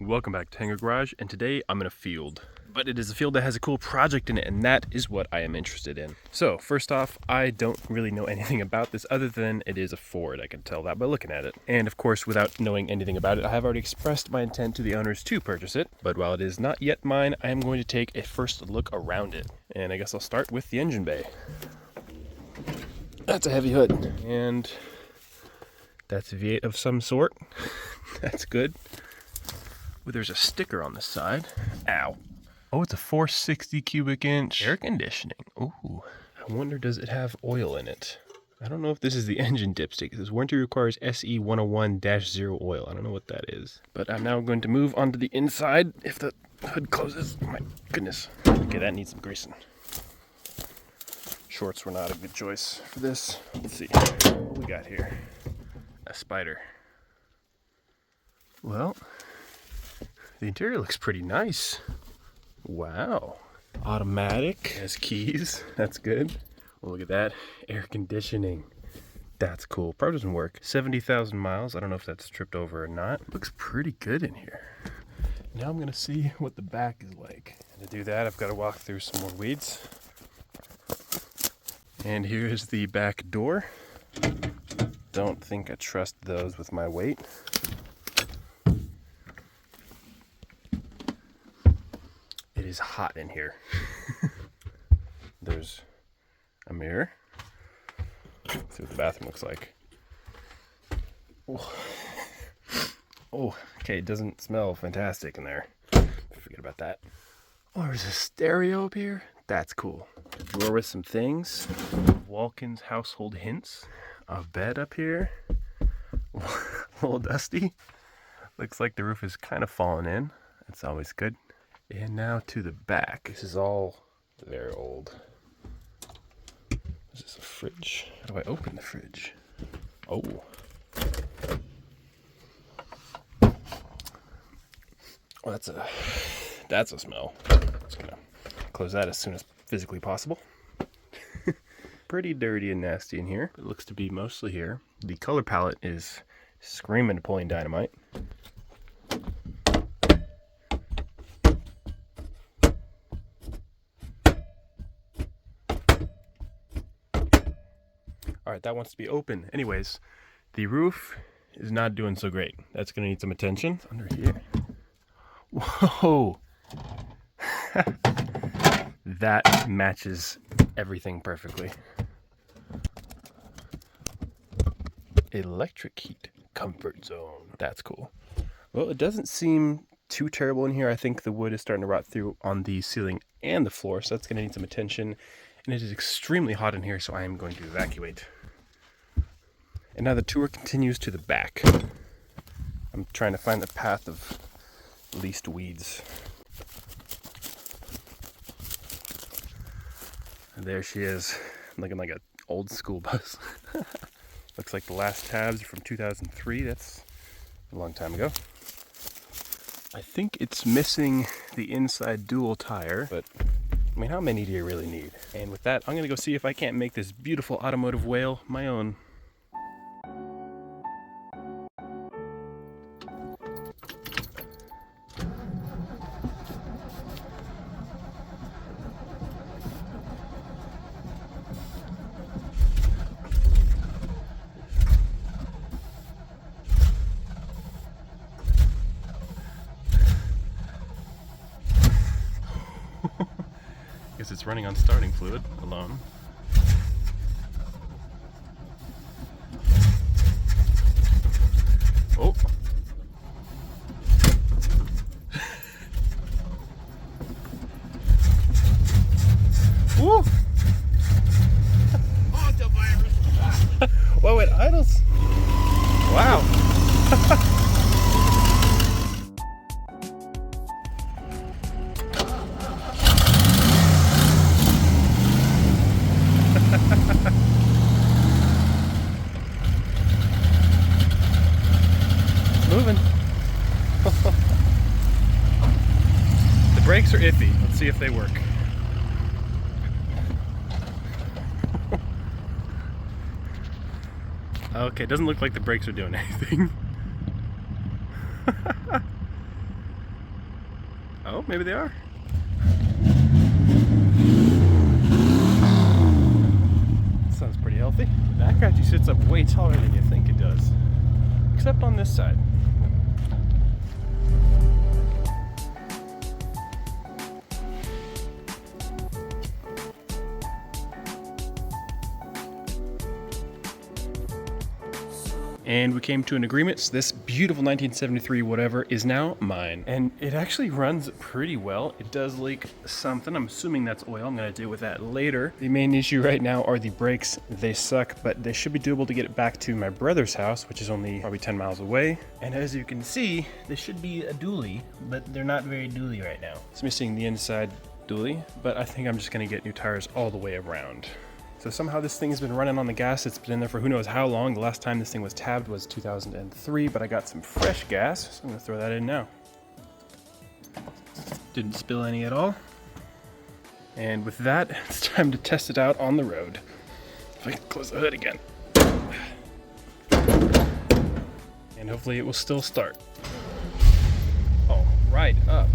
Welcome back to Hangar Garage, and today I'm in a field. But it is a field that has a cool project in it, and that is what I am interested in. So, first off, I don't really know anything about this other than it is a Ford. I can tell that by looking at it. And of course, without knowing anything about it, I have already expressed my intent to the owners to purchase it. But while it is not yet mine, I am going to take a first look around it. And I guess I'll start with the engine bay. That's a heavy hood. And that's a V8 of some sort. That's good. Ooh, there's a sticker on the side. Ow. Oh, it's a 460 cubic inch air conditioning. Ooh. I wonder, does it have oil in it? I don't know if this is the engine dipstick. This warranty requires SE 101-0 oil. I don't know what that is. But I'm now going to move onto the inside if the hood closes. Oh my goodness. Okay, that needs some greasing. Shorts were not a good choice for this. Let's see what we got here. A spider. Well, the interior looks pretty nice. Wow. Automatic. Has keys. That's good. Well, look at that. Air conditioning. That's cool. Probably doesn't work. 70,000 miles. I don't know if that's tripped over or not. Looks pretty good in here. Now I'm going to see what the back is like. And to do that, I've got to walk through some more weeds. And here's the back door. Don't think I trust those with my weight. It is hot in here. There's a mirror. Let's see what the bathroom looks like. Oh, okay, it doesn't smell fantastic in there. Forget about that. Oh, there's a stereo up here. That's cool. Drawer with some things. Walk-ins household hints. A bed up here. A little dusty. Looks like the roof is kind of falling in. That's always good. And now to the back. This is all very old. Is this a fridge? How do I open the fridge? Oh. Well, that's a smell. Just gonna close that as soon as physically possible. Pretty dirty and nasty in here. It looks to be mostly here. The color palette is screaming Napoleon Dynamite. All right, that wants to be open. Anyways, the roof is not doing so great. That's gonna need some attention. Under here. Whoa! That matches everything perfectly. Electric heat comfort zone. That's cool. Well, it doesn't seem too terrible in here. I think the wood is starting to rot through on the ceiling and the floor, so that's gonna need some attention. And it is extremely hot in here, so I am going to evacuate. And now the tour continues to the back. I'm trying to find the path of least weeds. And there she is, looking like an old school bus. Looks like the last tabs are from 2003. That's a long time ago. I think it's missing the inside dual tire, but I mean, how many do you really need? And with that, I'm gonna go see if I can't make this beautiful automotive whale my own. Guess it's running on starting fluid alone. Oh. Woo! Whoa, it idles. Wow. Moving. The brakes are iffy. Let's see if they work. Okay, it doesn't look like the brakes are doing anything. maybe they are. Sounds pretty healthy. That actually sits up way taller than you think it does. Except on this side. And we came to an agreement. So this beautiful 1973 whatever is now mine. And it actually runs pretty well. It does leak something. I'm assuming that's oil. I'm gonna deal with that later. The main issue right now are the brakes. They suck, but they should be doable to get it back to my brother's house, which is only probably 10 miles away. And as you can see, this should be a dually, but they're not very dually right now. It's missing the inside dually, but I think I'm just gonna get new tires all the way around. So somehow this thing has been running on the gas. It's been in there for who knows how long. The last time this thing was tabbed was 2003, but I got some fresh gas, so I'm gonna throw that in now. Didn't spill any at all. And with that, it's time to test it out on the road. If I can close the hood again. And hopefully it will still start. Oh, right up.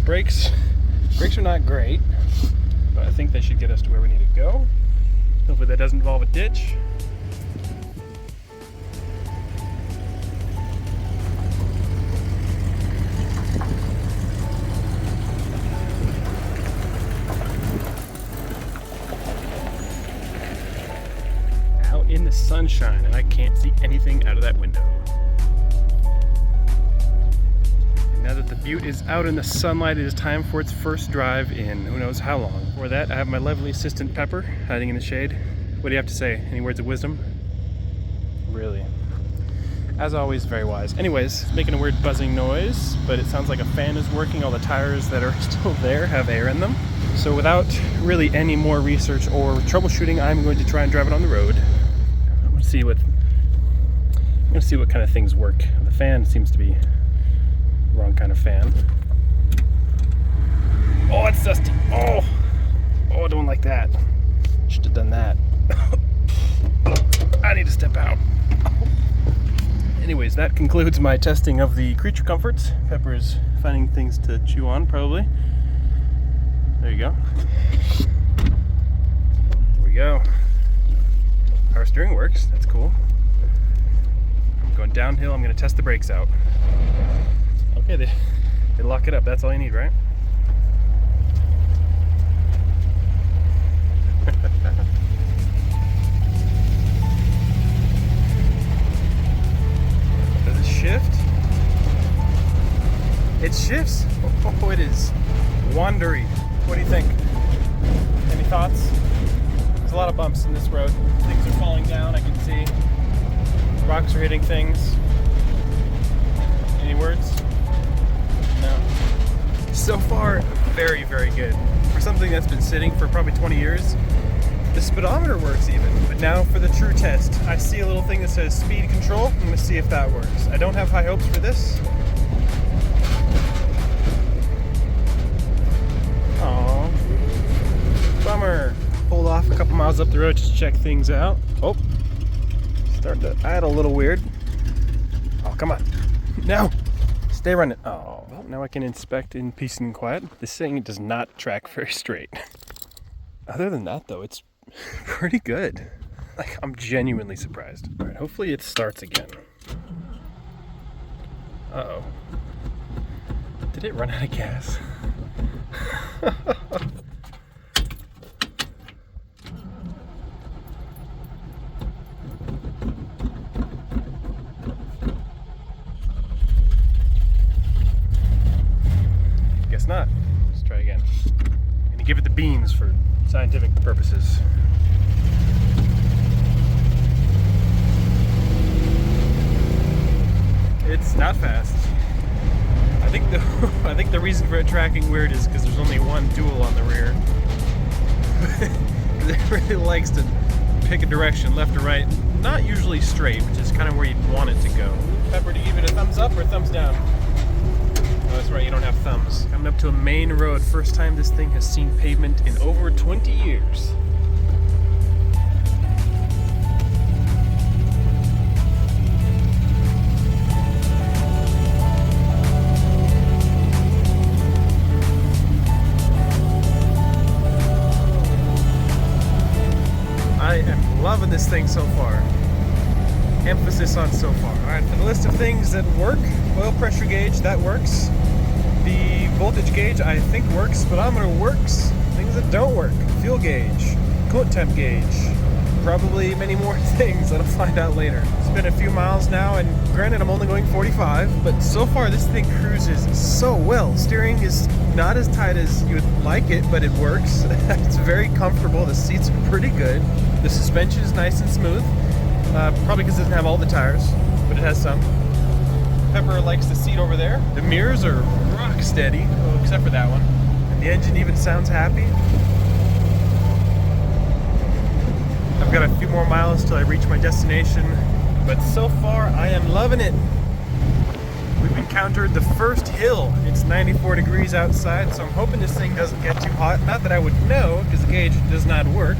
Brakes are not great, but I think they should get us to where we need to go. Hopefully that doesn't involve a ditch. Out in the sunshine, and I can't see anything out of that window. Now that the Butte is out in the sunlight, it is time for its first drive in who knows how long. For that, I have my lovely assistant Pepper hiding in the shade. What do you have to say? Any words of wisdom? Really? As always, very wise. Anyways, it's making a weird buzzing noise, but it sounds like a fan is working. All the tires that are still there have air in them. So without really any more research or troubleshooting, I'm going to try and drive it on the road. I'm going to see what kind of things work. The fan seems to be wrong kind of fan. Oh, it's dusty. Oh, I don't like that. Should have done that. I need to step out. Anyways, that concludes my testing of the creature comforts. Pepper is finding things to chew on, probably. There you go. There we go. Power steering works. That's cool. I'm going downhill. I'm going to test the brakes out. Okay, they lock it up. That's all you need, right? Does it shift? It shifts. Oh, it is wandery. What do you think? Any thoughts? There's a lot of bumps in this road. Things are falling down, I can see. Rocks are hitting things. Any words? No. So far, very, very good. For something that's been sitting for probably 20 years, the speedometer works even. But now for the true test, I see a little thing that says speed control. I'm gonna see if that works. I don't have high hopes for this. Aww. Bummer. Pulled off a couple miles up the road just to check things out. Oh, starting to add a little weird. Oh, come on. No. Stay running. Oh, well, now I can inspect in peace and quiet. This thing does not track very straight. Other than that, though, it's pretty good. Like, I'm genuinely surprised. All right, hopefully it starts again. Uh-oh. Did it run out of gas? Guess not. Let's try again. I'm gonna give it the beans for scientific purposes. It's not fast. I think the reason for it tracking weird is because there's only one dual on the rear. It really likes to pick a direction, left or right. Not usually straight, which is kind of where you'd want it to go. Pepper, do you give it a thumbs up or a thumbs down? that's right, you don't have thumbs. Coming up to a main road. First time this thing has seen pavement in over 20 years. I am loving this thing so far. Emphasis on so far. Alright, for the list of things that work, oil pressure gauge, that works. The voltage gauge, I think works. Speedometer works. Things that don't work, fuel gauge, coolant temp gauge, probably many more things that I'll find out later. It's been a few miles now, and granted I'm only going 45, but so far this thing cruises so well. Steering is not as tight as you would like it, but it works. It's very comfortable. The seats are pretty good. The suspension is nice and smooth. Probably because it doesn't have all the tires, but it has some. Pepper likes the seat over there. The mirrors are rock steady, except for that one. And the engine even sounds happy. I've got a few more miles till I reach my destination, but so far I am loving it. We've encountered the first hill. It's 94 degrees outside, so I'm hoping this thing doesn't get too hot. Not that I would know, because the gauge does not work.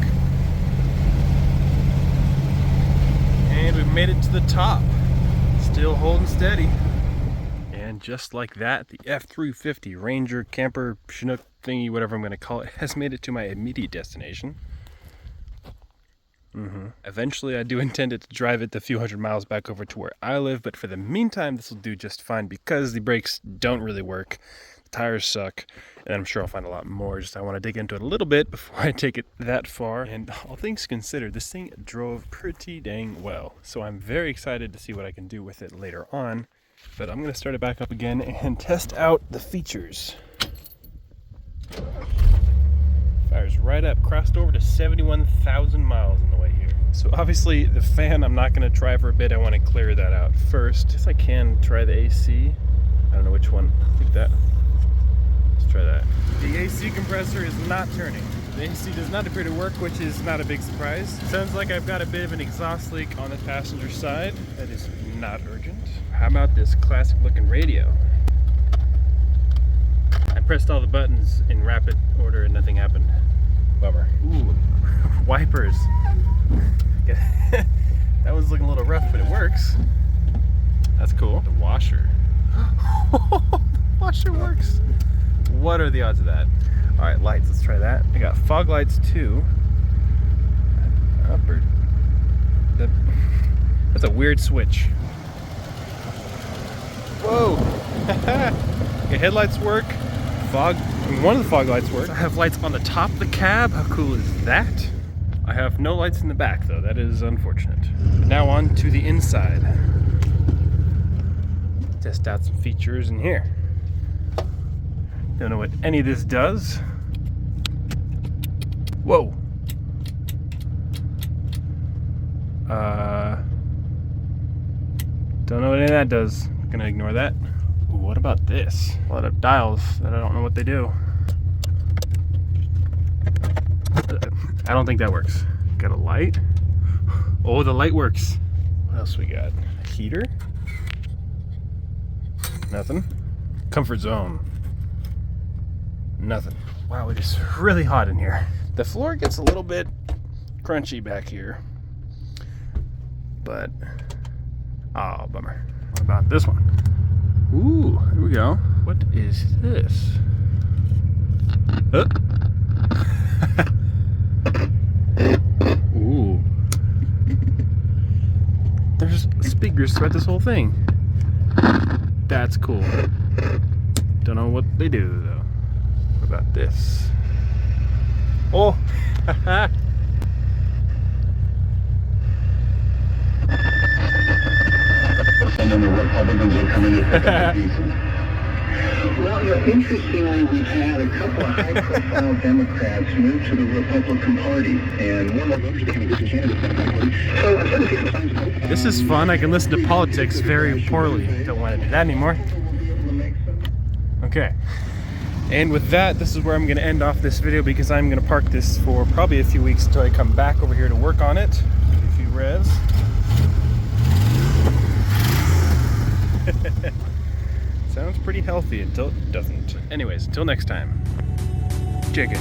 And we've made it to the top. Still holding steady. And just like that, the F350 Ranger camper Chinook thingy, whatever I'm going to call it, has made it to my immediate destination. Eventually I do intend to drive it the few hundred miles back over to where I live, but for the meantime this will do just fine because the brakes don't really work, the tires suck, and I'm sure I'll find a lot more. Just I want to dig into it a little bit before I take it that far. And all things considered, this thing drove pretty dang well, so I'm very excited to see what I can do with it later on. But I'm going to start it back up again and test out the features. Fires right up, crossed over to 71,000 miles on the way here. So obviously the fan I'm not going to try for a bit. I want to clear that out first. If I can try the AC. I don't know which one. I think that. Let's try that. The AC compressor is not turning. The AC does not appear to work, which is not a big surprise. Sounds like I've got a bit of an exhaust leak on the passenger side. That is not urgent. How about this classic looking radio? I pressed all the buttons in rapid order and nothing happened. Bummer. Ooh, wipers. That one's looking a little rough, but it works. That's cool. The washer. The washer works. What are the odds of that? All right, lights, let's try that. I got fog lights too. Upward. That's a weird switch. Whoa. Okay, headlights work. Fog, one of the fog lights works. I have lights on the top of the cab. How cool is that? I have no lights in the back though. That is unfortunate. But now on to the inside. Test out some features in here. Don't know what any of this does. Whoa. Don't know what any of that does. Gonna ignore that. Ooh, what about this? A lot of dials that I don't know what they do. I don't think that works. Got a light. Oh, the light works. What else we got? A heater? Nothing. Comfort zone. Nothing. Wow, it is really hot in here. The floor gets a little bit crunchy back here. But, oh, bummer. What about this one? Ooh, here we go. What is this? Ooh. There's speakers throughout this whole thing. That's cool. Don't know what they do though. What about this? Oh! And then the Republicans are coming to pick up the pieces. Well, interestingly, we've had a couple of high-profile Democrats move to the Republican Party, and one of those became a candidate for the party. This is fun. I can listen to politics very poorly. Don't want to do that anymore. Okay. And with that, this is where I'm going to end off this video because I'm going to park this for probably a few weeks until I come back over here to work on it. Give a few revs. Sounds pretty healthy until it doesn't. Anyways, until next time. Chicken.